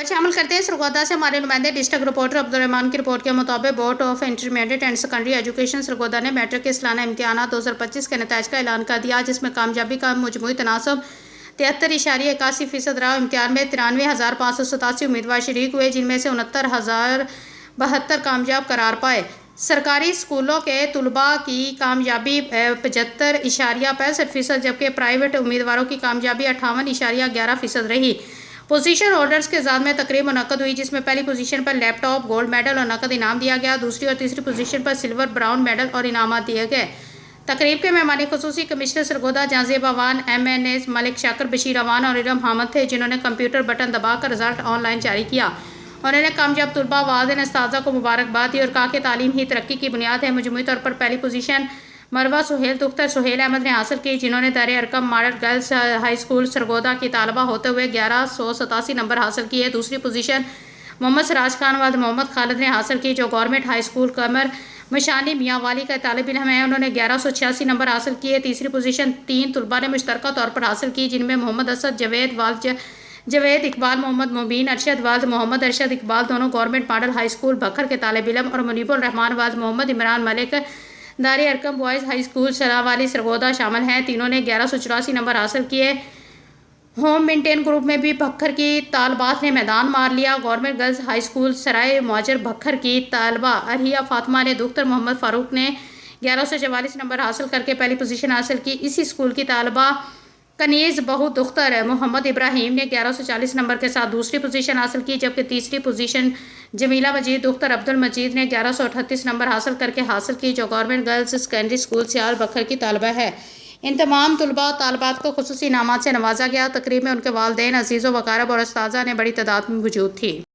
خبر شامل کرتے ہیں سرگودا سے ہمارے نمائندے ڈسٹرکٹ رپورٹر عبدالرحمان کی رپورٹ کے مطابق board of intermediate and secondary education Sargodha نے میٹرک کے سالانہ امتحانات 2025 کے نتائج کا اعلان کر دیا، جس میں کامیابی کا مجموعی تناسب 73.81% رہا۔ امتحان میں 93,587 امیدوار شریک ہوئے، جن میں سے 69,072 کامیاب قرار پائے۔ سرکاری اسکولوں کے طلباء کی کامیابی 75.65%، جبکہ پرائیویٹ امیدواروں کی کامیابی 58.11% رہی۔ پوزیشن ہولڈرز کے ذات میں تقریب منعقد ہوئی، جس میں پہلی پوزیشن پر لیپ ٹاپ، گولڈ میڈل اور نقد انعام دیا گیا۔ دوسری اور تیسری پوزیشن پر سلور، براؤن میڈل اور انعامات دیے گئے۔ تقریب کے مہمان خصوصی کمشنر سرگودا جہاں اعوان MNAs ملک شاکر، بشیر اعوان اور ارم حامد تھے، جنہوں نے کمپیوٹر بٹن دبا کر رزلٹ آن لائن جاری کیا۔ انہوں نے کامیاب طلباء، والدین، اساتذہ کو مبارکباد دی اور کہا کہ تعلیم ہی ترقی کی بنیاد ہے۔ مجموعی طور پر پہلی پوزیشن مروہ سہیل دختر سہیل احمد نے حاصل کی، جنہوں نے دار Arqam model girls high school Sargodha کی طالبہ ہوتے ہوئے 1187 نمبر حاصل کیے۔ دوسری پوزیشن محمد سراج خان والد محمد خالد نے حاصل کی، جو گورنمنٹ ہائی اسکول قمر مشانی میاں والی کا طالب علم ہے۔ انہوں نے 1186 نمبر حاصل کیے۔ تیسری پوزیشن 3 طلباء نے مشترکہ طور پر حاصل کی، جن میں محمد اسد جاوید والد جاوید اقبال، محمد مبین ارشد والد محمد ارشد اقبال، دونوں گورنمنٹ ماڈل ہائی اسکول بکھر کے طالب علم، اور منیب الرحمان والد محمد عمران ملک، دار ارقم بوائز ہائی اسکول سلا والی سرگودا شامل ہیں۔ تینوں نے 1184 نمبر حاصل کیے۔ ہوم مینٹین گروپ میں بھی بکھر کی طالبات نے میدان مار لیا۔ گورنمنٹ گرلز ہائی اسکول سرائے مہاجر بکھر کی طالبہ ارحیہ فاطمہ نے دختر محمد فاروق نے 1144 نمبر حاصل کر کے پہلی پوزیشن حاصل کی۔ اسی اسکول کی طالبہ کنیز بہو دختر محمد ابراہیم نے 1140 نمبر کے ساتھ دوسری پوزیشن حاصل کی، جبکہ تیسری پوزیشن جمیلہ مجید دختر عبدالمجید نے 1138 نمبر حاصل کی، جو گورنمنٹ گرلز سیکنڈری اسکول سیال بکھر کی طالبہ ہے۔ ان تمام طلباء و طالبات کو خصوصی انعامات سے نوازا گیا۔ تقریب میں ان کے والدین، عزیز و اقارب اور اساتذہ نے بڑی تعداد میں موجود تھی۔